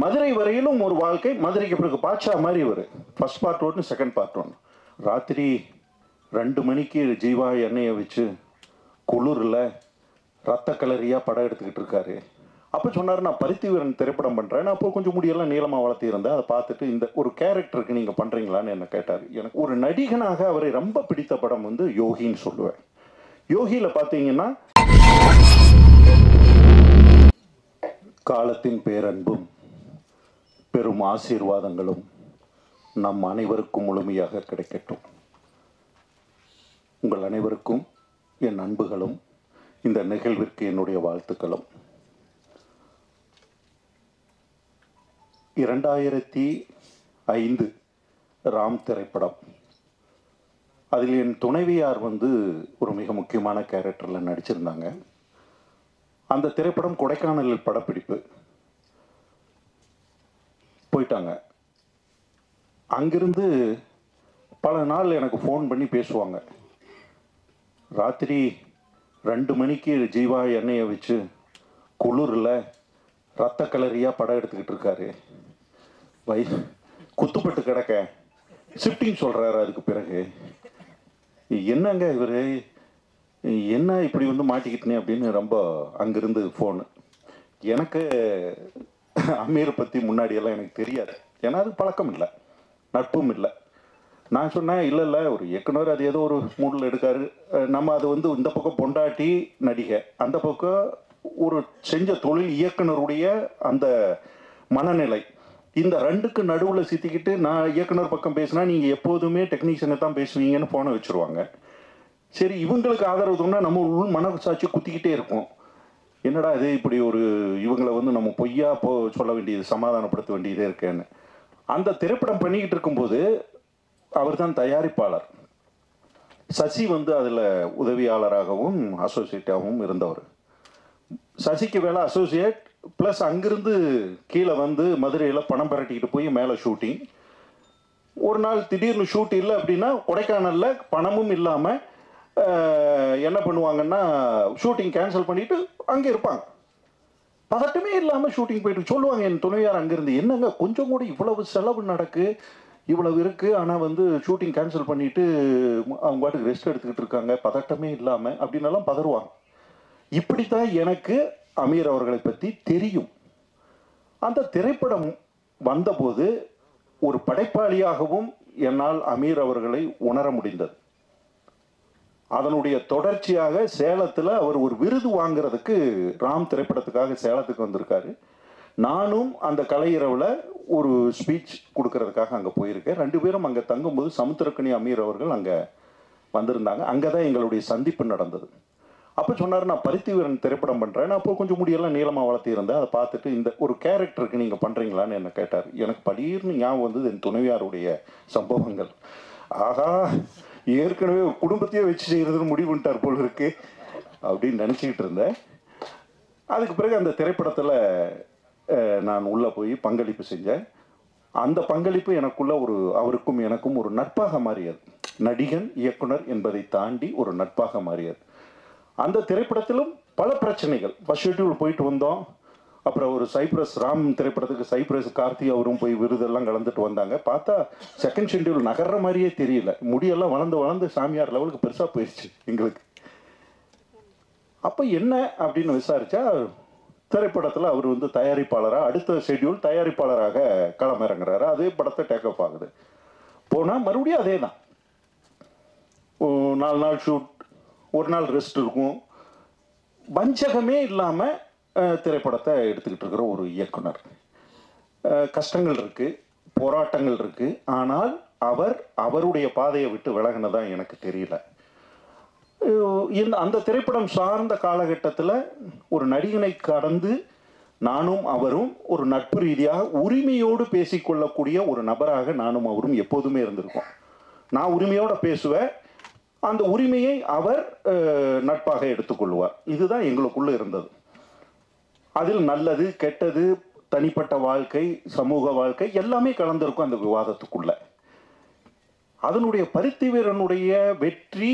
மதுரை வரையிலும் ஒரு வாழ்க்கை. மதுரைக்கு பிறகு பாட்ஷா மாதிரி ஒரு ஃபர்ஸ்ட் பார்ட் 1, செகண்ட் பார்ட் 1. ராத்திரி 2 மணிக்கு ஜீவா எண்ணெயை வச்சு குளிரில் ரத்த கலரியாக படம் எடுத்துக்கிட்டு இருக்காரு. அப்போ சொன்னார், நான் பருத்திவீரன் திரைப்படம் பண்ணுறேன். நான் அப்போ கொஞ்சம் முடியெல்லாம் நீளமாக வளர்த்திருந்தேன். அதை பார்த்துட்டு இந்த ஒரு கேரக்டருக்கு நீங்கள் பண்ணுறீங்களான்னு என்ன கேட்டார். எனக்கு ஒரு நடிகனாக அவரை ரொம்ப பிடித்த படம் வந்து யோகின்னு சொல்லுவேன். யோகியில் பார்த்தீங்கன்னா காலத்தின் பேரன்பும் பெரும் ஆசீர்வாதங்களும் நம் அனைவருக்கும் முழுமையாக கிடைக்கட்டும். உங்கள் அனைவருக்கும் என் அன்புகளும் இந்த நிகழ்விற்கு என்னுடைய வாழ்த்துக்களும். 2005 ராம் திரைப்படம். அதில் என் துணைவியார் வந்து ஒரு மிக முக்கியமான கேரக்டரில் நடிச்சிருந்தாங்க. அந்த திரைப்படம் கொடைக்கானலில் படப்பிடிப்பு போயிட்டாங்க. அங்கிருந்து பல நாள் எனக்கு ஃபோன் பண்ணி பேசுவாங்க. ராத்திரி 2 மணிக்கு ஜீவா எண்ணெயை வச்சு குளிரில் ரத்த கலரியாக படம் எடுத்துக்கிட்டு இருக்காரு. குத்துப்பட்டு கிடக்க ஷிஃப்டிங் சொல்கிறாரு. அதுக்கு பிறகு என்னங்க இவர் என்ன இப்படி வந்து மாட்டிக்கிட்டனே அப்படின்னு ரொம்ப அங்கிருந்து ஃபோனு. எனக்கு அமீரை பற்றி முன்னாடியெல்லாம் எனக்கு தெரியாது. ஏன்னா அது பழக்கம் இல்லை, நட்பும் இல்லை. நான் சொன்னேன், இல்லை ஒரு இயக்குனர் அது ஏதோ ஒரு மூடில் எடுக்காரு. நம்ம அது வந்து இந்த பக்கம் பொண்டாட்டி நடிகை, அந்த பக்கம் ஒரு செஞ்ச தொழில் இயக்குனருடைய அந்த மனநிலை, இந்த ரெண்டுக்கு நடுவில் சித்திக்கிட்டு நான் இயக்குனர் பக்கம் பேசினா நீங்கள் எப்போதுமே டெக்னீஷியனை தான் பேசுவீங்கன்னு ஃபோனை வச்சுருவாங்க. சரி, இவங்களுக்கு ஆதரவு தோணுனா நம்ம உள் மனசாட்சி குத்திக்கிட்டே இருக்கும். என்னடா இது இப்படி ஒரு இவங்களை வந்து நம்ம பொய்யா சொல்ல வேண்டியது, சமாதானப்படுத்த வேண்டியதே இருக்கேன்னு. அந்த திரைப்படம் பண்ணிக்கிட்டு இருக்கும்போது அவர் தான் தயாரிப்பாளர். சசி வந்து அதில் உதவியாளராகவும் அசோசியேட்டாகவும் இருந்தவர். சசிக்கு வேலை அசோசியேட் ப்ளஸ் அங்கிருந்து கீழே வந்து மதுரையில் பணம் பரட்டிக்கிட்டு போய் மேலே ஷூட்டிங். ஒரு நாள் திடீர்னு ஷூட் இல்லை அப்படின்னா கொடைக்கானலில் பணமும் இல்லாமல் என்ன பண்ணுவாங்கன்னா ஷூட்டிங் கேன்சல் பண்ணிவிட்டு அங்கே இருப்பாங்க. பதட்டமே இல்லாமல் ஷூட்டிங் போயிட்டு சொல்லுவாங்க என் துணையார் அங்கேருந்து, என்னங்க கொஞ்சம் கூட இவ்வளவு செலவு நடக்கு, இவ்வளவு இருக்குது, ஆனால் வந்து ஷூட்டிங் கேன்சல் பண்ணிவிட்டு அவங்க பாட்டுக்கு ரெஸ்ட் எடுத்துக்கிட்டு இருக்காங்க பதட்டமே இல்லாமல் அப்படின்னெல்லாம் பதறுவாங்க. இப்படித்தான் எனக்கு அமீர் அவர்களை பற்றி தெரியும். அந்த திரைப்படம் வந்தபோது ஒரு படைப்பாளியாகவும் என்னால் அமீர் அவர்களை உணர முடிந்தது. அதனுடைய தொடர்ச்சியாக சேலத்தில் அவர் ஒரு விருது வாங்கிறதுக்கு ராம் திரைப்படத்துக்காக சேலத்துக்கு வந்திருக்காரு. நானும் அந்த கலையிரவில் ஒரு ஸ்பீச் கொடுக்கறதுக்காக அங்கே போயிருக்கேன். 2 பேரும் அங்கே தங்கும்போது சமுத்திரக்கனி அமீர் அவர்கள் அங்கே வந்திருந்தாங்க. அங்கே தான் எங்களுடைய சந்திப்பு நடந்தது. அப்போ சொன்னார், நான் பருத்திவீரன் திரைப்படம் பண்ணுறேன். நான் அப்போ கொஞ்சம் முடியெல்லாம் நீளமாக வளர்த்திருந்தேன். அதை பார்த்துட்டு இந்த ஒரு கேரக்டருக்கு நீங்கள் பண்ணுறீங்களான்னு என்ன கேட்டார். எனக்கு படீர்னு ஞாபகம் வந்தது என் துணைவியாருடைய சம்பவங்கள். ஆகா, ஏற்கனவே குடும்பத்தையே வச்சு செய்கிறதுன்னு முடிவு பண்ணிட்டார் போல் இருக்கு அப்படின்னு நினச்சிக்கிட்டு இருந்தேன். அதுக்கு பிறகு அந்த திரைப்படத்தில் நான் உள்ளே போய் பங்களிப்பு செஞ்சேன். அந்த பங்களிப்பு எனக்குள்ள ஒரு அவருக்கும் எனக்கும் ஒரு நட்பாக மாறியது. நடிகன் இயக்குனர் என்பதை தாண்டி ஒரு நட்பாக மாறியது. அந்த திரைப்படத்திலும் பல பிரச்சனைகள். ஃபர்ஸ்ட் ஷெட்யூல் போயிட்டு வந்தோம். அப்புறம் ஒரு சைப்ரஸ் ராம் திரைப்படத்துக்கு சைப்ரஸ் கார்த்தி அவரும் போய் விருதெல்லாம் கலந்துட்டு வந்தாங்க. பார்த்தா செகண்ட் ஷெட்யூல் நகர்ற மாதிரியே தெரியல. முடியெல்லாம் வளர்ந்து சாமியார் லெவலுக்கு பெருசாக போயிடுச்சு எங்களுக்கு. அப்போ என்ன அப்படின்னு விசாரித்தா திரைப்படத்தில் அவர் வந்து தயாரிப்பாளராக, அடுத்த ஷெட்யூல் தயாரிப்பாளராக களமிறங்குறாரு. அதே படத்தை டேக்கப் ஆகுது. போனால் மறுபடியும் அதே தான், 4 நாள் ஷூட், 1 நாள் ரெஸ்ட் இருக்கும். வஞ்சகமே இல்லாமல் திரைப்படத்தை எடுத்துக்கிட்டு இருக்கிற ஒரு இயக்குனர். கஷ்டங்கள் இருக்குது, போராட்டங்கள் இருக்குது. ஆனால் அவருடைய பாதையை விட்டு விலகினதான் எனக்கு தெரியல. அந்த திரைப்படம் சார்ந்த காலகட்டத்தில் ஒரு நடிகனை கடந்து நானும் அவரும் ஒரு நட்பு ரீதியாக உரிமையோடு பேசிக்கொள்ளக்கூடிய ஒரு நபராக நானும் அவரும் எப்போதுமே இருந்திருக்கோம். நான் உரிமையோடு பேசுவேன், அந்த உரிமையை அவர் நட்பாக எடுத்துக்கொள்வார். இதுதான் எங்களுக்குள்ளே இருந்தது. அதில் நல்லது கெட்டது, தனிப்பட்ட வாழ்க்கை, சமூக வாழ்க்கை எல்லாமே கலந்திருக்கும் அந்த விவாதத்துக்குள்ள. அதனுடைய பருத்திவீரனுடைய வெற்றி,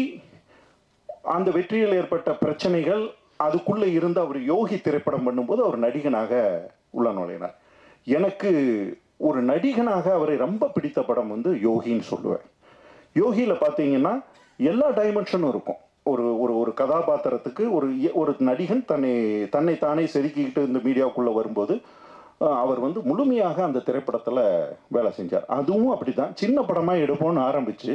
அந்த வெற்றியில் ஏற்பட்ட பிரச்சனைகள், அதுக்குள்ளே இருந்து அவர் யோகி திரைப்படம் பண்ணும்போது அவர் நடிகனாக உள்ள நுழையினார். எனக்கு ஒரு நடிகனாக அவரை ரொம்ப பிடித்த படம் வந்து யோகின்னு சொல்லுவேன். யோகியில் பார்த்தீங்கன்னா எல்லா டைமென்ஷனும் இருக்கும். ஒரு ஒரு ஒரு கதாபாத்திரத்துக்கு ஒரு நடிகன் தன்னை தானே செதுக்கிக்கிட்டு இந்த மீடியாவுக்குள்ளே வரும்போது அவர் வந்து முழுமையாக அந்த திரைப்படத்தில் வேலை செஞ்சார். அதுவும் அப்படி தான், சின்ன படமாக எடுப்போம்னு ஆரம்பித்து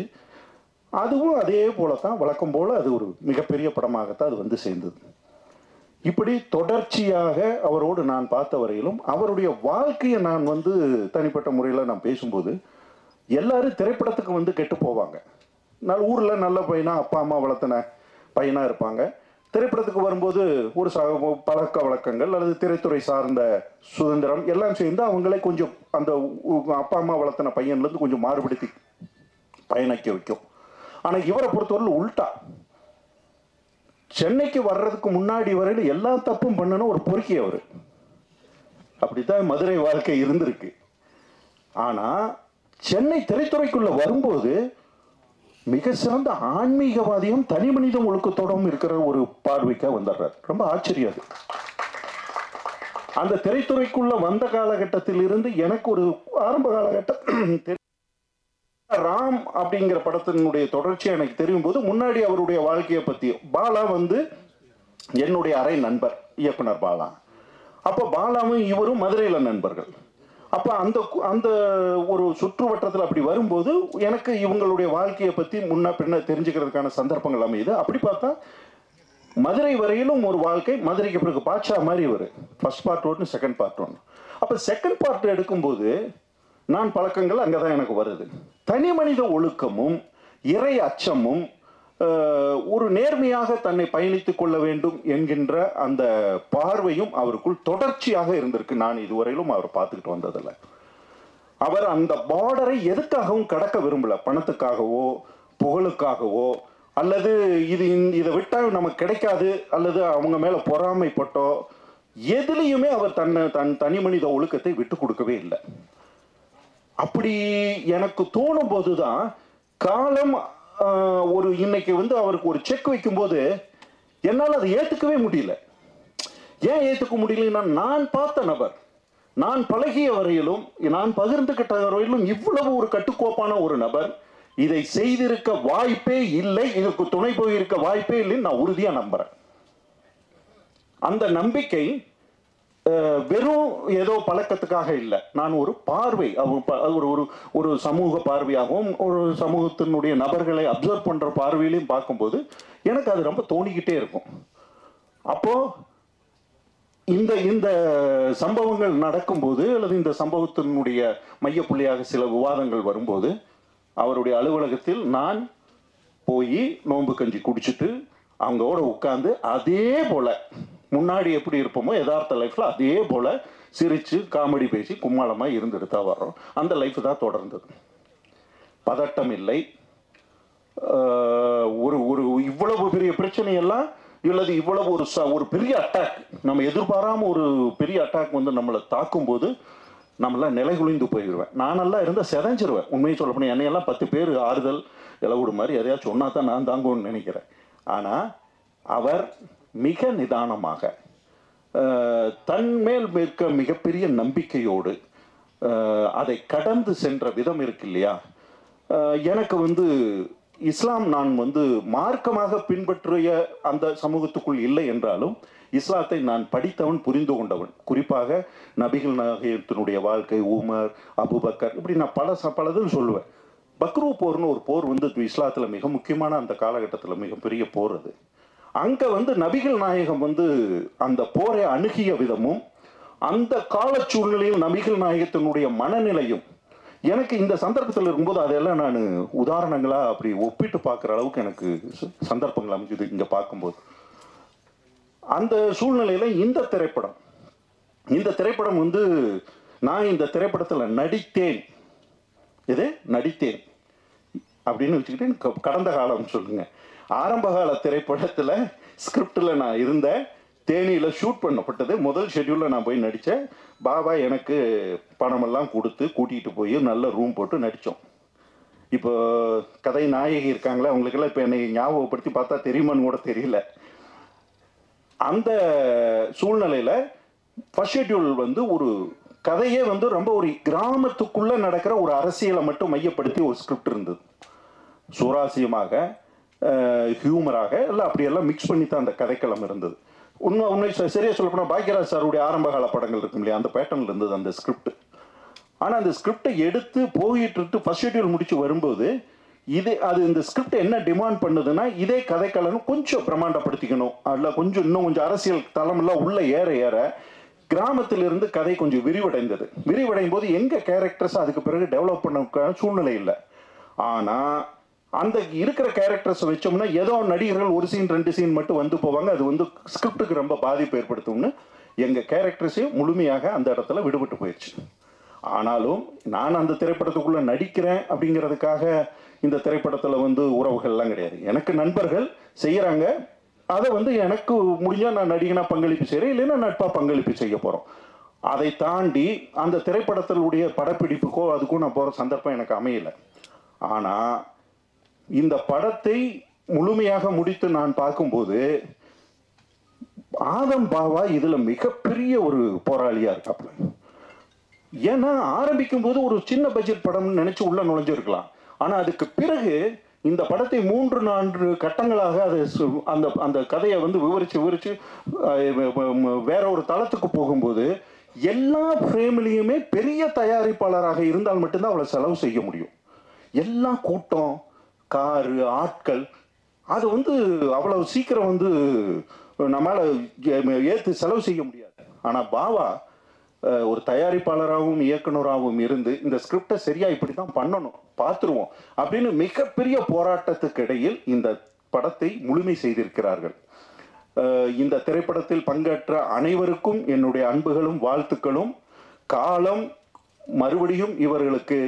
அதுவும் அதே போல தான் வழக்கம் போல் அது ஒரு மிகப்பெரிய படமாகத்தான் அது வந்து சேர்ந்தது. இப்படி தொடர்ச்சியாக அவரோடு நான் பார்த்த வரையிலும் அவருடைய வாழ்க்கையை நான் வந்து தனிப்பட்ட முறையில் நான் பேசும்போது எல்லாரும் திரைப்படத்துக்கு வந்து கெட்டு போவாங்க. ஊரில் நல்ல பையனா அப்பா அம்மா வளர்த்தின பையனாக இருப்பாங்க. திரைப்படத்துக்கு வரும்போது ஒரு பழக்க வழக்கங்கள் அல்லது திரைத்துறை சார்ந்த சுதந்திரம் எல்லாம் சேர்ந்து அவங்களே கொஞ்சம் அந்த அப்பா அம்மா வளர்த்தின பையன்லேருந்து கொஞ்சம் மாறுபடுத்தி பயணிக்க வைக்கும். ஆனால் இவரை பொறுத்தவரையில் உள்டா, சென்னைக்கு வர்றதுக்கு முன்னாடி வரையில் எல்லா தப்பும் பண்ணணும் ஒரு பொறுக்கி அவர். அப்படித்தான் மதுரை வாழ்க்கை இருந்திருக்கு. ஆனால் சென்னை திரைத்துறைக்குள்ள வரும்போது மிக சிறந்த ஆன்மீகவாதியும் தனி மனித ஒழுக்கத்தோடும் இருக்கிற ஒரு பார்வைக்காக வந்துடுறார். ரொம்ப ஆச்சரியம். அந்த திரைத்துறைக்குள்ள வந்த காலகட்டத்தில் இருந்து எனக்கு ஒரு ஆரம்ப காலகட்டம் ராம் அப்படிங்கிற படத்தினுடைய தொடர்ச்சி எனக்கு தெரியும் போது முன்னாடி அவருடைய வாழ்க்கையை பற்றி பாலா வந்து என்னுடைய அரை நண்பர் இயக்குனர் பாலா. அப்போ பாலாவும் இவரும் மதுரையில் நண்பர்கள். அப்போ அந்த அந்த ஒரு சுற்று வட்டத்தில் அப்படி வரும்போது எனக்கு இவங்களுடைய வாழ்க்கையை பற்றி முன்ன பின்ன தெரிஞ்சுக்கிறதுக்கான சந்தர்ப்பங்கள் அமையுது. அப்படி பார்த்தா மதுரை வரையிலும் ஒரு வாழ்க்கை, மதுரைக்கு பிறகு பாட்ஷா மாதிரி ஒரு ஃபர்ஸ்ட் பார்ட் 1 செகண்ட் பார்ட் 1. அப்போ செகண்ட் பார்ட் எடுக்கும்போது நான் பழக்கங்கள் அங்கே தான் எனக்கு வருது. தனி மனித ஒழுக்கமும் இறை அச்சமும் ஒரு நேர்மையாக தன்னை பயணித்துக் கொள்ள வேண்டும் என்கின்ற அந்த பார்வையும் அவருக்குள் தொடர்ச்சியாக இருந்திருக்கு. நான் இதுவரையிலும் அவர் பார்த்துக்கிட்டு வந்ததில்லை. அவர் அந்த பார்டரை எதுக்காகவும் கடக்க விரும்பல. பணத்துக்காகவோ புகழுக்காகவோ அல்லது இதை விட்டால் நமக்கு கிடைக்காது அல்லது அவங்க மேல பொறாமைப்பட்டோ எதுலையுமே அவர் தன் தனி மனித ஒழுக்கத்தை விட்டு கொடுக்கவே இல்லை. அப்படி எனக்கு தோணும் போதுதான் காலம் ஒரு இன்னைக்கு வந்து அவருக்கு ஒரு செக் வைக்கும்போது என்னால் அதை ஏற்றுக்கவே முடியல. ஏன் ஏற்றுக்க முடியலன்னா, நான் பார்த்த நபர், நான் பழகிய வரையிலும் நான் பகிர்ந்துகிட்ட வரையிலும் இவ்வளவு ஒரு கட்டுக்கோப்பான ஒரு நபர் இதை செய்திருக்க வாய்ப்பே இல்லை, இதுக்கு துணை போயிருக்க வாய்ப்பே இல்லைன்னு நான் உறுதியாக நம்புறேன். அந்த நம்பிக்கை வெறும் ஏதோ பழக்கத்துக்காக இல்லை. நான் ஒரு பார்வை, ஒரு சமூக பார்வையாகவும் ஒரு சமூகத்தினுடைய நபர்களை அப்சர்வ் பண்ற பார்வையிலையும் பார்க்கும்போது எனக்கு அது ரொம்ப தோணிக்கிட்டே இருக்கும். அப்போ இந்த சம்பவங்கள் நடக்கும்போது அல்லது இந்த சம்பவத்தினுடைய மையப்புள்ளியாக சில விவாதங்கள் வரும்போது அவருடைய அலுவலகத்தில் நான் போய் நோன்பு கஞ்சி குடிச்சிட்டு அவங்களோட உட்கார்ந்து அதே போல முன்னாடி எப்படி இருப்போமோ யதார்த்த லைஃப்ல அதே போல சிரிச்சு காமெடி பேசி கும்மாளமா இருந்துட்டு தான் வர்றோம். அந்த லைஃப் தான் தொடர்ந்தது. பதட்டம் இல்லை. ஒரு இவ்வளவு பெரிய பிரச்சனையெல்லாம் இல்லது இவ்வளவு ஒரு பெரிய அட்டாக், நம்ம எதிர்பாராம ஒரு பெரிய அட்டாக் வந்து நம்மளை தாக்கும் போது நம்மளாம் நிலை குளிந்து போயிடுவேன். நானெல்லாம் இருந்தால் செதஞ்சிருவேன். உண்மையை சொல்ல போனால் என்னையெல்லாம் 10 பேர் ஆறுதல் இலவுடு மாதிரி எதையாச்சும் சொன்னா தான் நான் தாங்குவேன்னு நினைக்கிறேன். ஆனால் அவர் மிக நிதானமாக தன் மேல் இருக்க மிகப்பெரிய நம்பிக்கையோடு அதை கடந்து சென்ற விதம் இருக்கு இல்லையா. எனக்கு வந்து இஸ்லாம் நான் வந்து மார்க்கமாக பின்பற்றிய அந்த சமூகத்துக்குள் இல்லை என்றாலும் இஸ்லாத்தை நான் படித்தவன், புரிந்து கொண்டவன். குறிப்பாக நபிகள் நாயகத்தினுடைய வாழ்க்கை, உமர், அபுபக்கர், இப்படி நான் பலதும் சொல்லுவேன். பக்ரு போர்னு ஒரு போர் வந்து இஸ்லாத்தில் மிக முக்கியமான அந்த காலகட்டத்தில் மிகப்பெரிய போர். அது அங்கே வந்து நபிகள் நாயகம் வந்து அந்த போரை அணுகிய விதமும் அந்த கால சூழ்நிலையும் நபிகள் நாயகத்தினுடைய மனநிலையும் எனக்கு இந்த சந்தர்ப்பத்தில் இருக்கும்போது அதெல்லாம் நான் உதாரணங்களாக அப்படி ஒப்பிட்டு பார்க்குற அளவுக்கு எனக்கு சந்தர்ப்பங்கள் அமைஞ்சுது இங்கே பார்க்கும்போது. அந்த சூழ்நிலையில் இந்த திரைப்படம் வந்து நான் இந்த திரைப்படத்தில் நடித்தேன் அப்படின்னு வச்சுக்கிட்டு கடந்த காலம் சொல்லுங்க. ஆரம்ப கால திரைப்படத்தில் ஸ்கிரிப்டில் நான் இருந்தேன். தேனியில் ஷூட் பண்ணப்பட்டது. முதல் ஷெட்யூலில் நான் போய் நடித்தேன். பாபா எனக்கு பணமெல்லாம் கொடுத்து கூட்டிகிட்டு போய் நல்ல ரூம் போட்டு நடித்தோம். இப்போ கதை நாயகி இருக்காங்களே, அவங்களுக்கெல்லாம் இப்போ என்னை ஞாபகப்படுத்தி பார்த்தா தெரியுமான்னு கூட தெரியல. அந்த சூழ்நிலையில் ஃபர்ஸ்ட் ஷெட்யூல் வந்து ஒரு கதையே வந்து ரொம்ப ஒரு கிராமத்துக்குள்ள நடக்கிற ஒரு அரசியலை மட்டும் மையப்படுத்தி ஒரு ஸ்கிரிப்ட் இருந்தது. சுவாரஸ்யமாக, ஹியூமராக எல்லாம் அப்படியெல்லாம் மிக்ஸ் பண்ணி தான் அந்த கதைக்களம் இருந்தது. உண்மை சரியா சொல்லப்போனால் பாக்யராஜ் சாருடைய ஆரம்ப கால படங்கள் இருக்கும் இல்லையா, அந்த பேட்டர்னில் இருந்தது அந்த ஸ்கிரிப்ட். ஆனால் அந்த ஸ்கிரிப்டை எடுத்து போயிட்டு ஃபர்ஸ்ட் ஷெட்யூல் முடிச்சு வரும்போது இந்த ஸ்கிரிப்ட் என்ன டிமாண்ட் பண்ணுதுன்னா, இதே கதைக்களம் கொஞ்சம் பிரம்மாண்டப்படுத்திக்கணும், அதில் இன்னும் கொஞ்சம் அரசியல் தளமெல்லாம் உள்ள ஏற ஏற கிராமத்திலிருந்து கதை கொஞ்சம் விரிவடைந்தது. விரிவடையும் போது எங்க கேரக்டர்ஸ் அதுக்கு பிறகு டெவலப் பண்ண சூழ்நிலை இல்லை. ஆனால் அந்த இருக்கிற கேரக்டர்ஸ் வச்சோம்னா ஏதோ நடிகர்கள் ஒரு சீன் 2 சீன் மட்டும் வந்து போவாங்க, அது வந்து ஸ்கிரிப்டுக்கு ரொம்ப பாதிப்பு ஏற்படுத்தும்னு எங்கள் கேரக்டர்ஸையும் முழுமையாக அந்த இடத்துல விடுபட்டு போயிடுச்சு. ஆனாலும் நான் அந்த திரைப்படத்துக்குள்ளே நடிக்கிறேன் அப்படிங்கிறதுக்காக இந்த திரைப்படத்தில் வந்து உறவுகள்லாம் கிடையாது. எனக்கு நண்பர்கள் செய்கிறாங்க, அதை வந்து எனக்கு முடிஞ்சால் நான் நடிகனாக பங்களிப்பு செய்கிறேன், இல்லைன்னா நட்பாக பங்களிப்பு செய்ய போகிறோம். அதை தாண்டி அந்த திரைப்படத்தினுடைய படப்பிடிப்புக்கோ அதுக்கோ நான் போகிற சந்தர்ப்பம் எனக்கு அமையலை. ஆனால் இந்த படத்தை முழுமையாக முடித்து நான் பார்க்கும்போது ஆதம் பாவா இதில் மிகப்பெரிய ஒரு போராளியாக இருக்காப்புல. ஏன்னா ஆரம்பிக்கும் போது ஒரு சின்ன பட்ஜெட் படம்னு நினைச்சு உள்ள நுழைஞ்சிருக்கலாம். ஆனா அதுக்கு பிறகு இந்த படத்தை 3-4 கட்டங்களாக அது அந்த அந்த கதையை வந்து விவரிச்சு வேற ஒரு தளத்துக்கு போகும்போது எல்லா ஃப்ரேம்லையுமே பெரிய தயாரிப்பாளராக இருந்தால் மட்டும்தான் அவளை செலவு செய்ய முடியும். எல்லா கூட்டம், காரு, ஆட்கள், அது வந்து அவ்வளவு சீக்கிரம் வந்து நம்மளால ஏற்று செலவு செய்ய முடியாது. ஆனா பாவா ஒரு தயாரிப்பாளராகவும் இயக்குனராகவும் இருந்து இந்த ஸ்கிரிப்டை சரியா இப்படி தான் பண்ணணும், பார்த்துருவோம் அப்படின்னு மிகப்பெரிய போராட்டத்துக்கு இடையில் இந்த படத்தை முழுமை செய்திருக்கிறார்கள். இந்த திரைப்படத்தில் பங்கேற்ற அனைவருக்கும் என்னுடைய அன்புகளும் வாழ்த்துக்களும். காலம் மறுபடியும் இவர்களுக்கு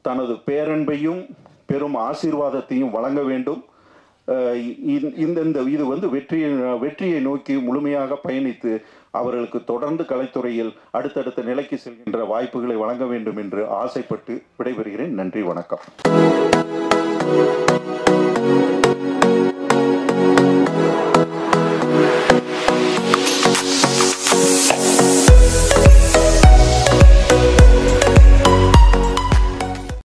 தனது பேரன்பையும் பெரும் ஆசீர்வாதத்தையும் வழங்க வேண்டும். இது வந்து வெற்றியை நோக்கி முழுமையாக பயணித்து அவர்களுக்கு தொடர்ந்து கலைத்துறையில் அடுத்தடுத்த நிலைக்கு செல்கின்ற வாய்ப்புகளை வழங்க வேண்டும் என்று ஆசைப்பட்டு விடைபெறுகிறேன். நன்றி, வணக்கம்.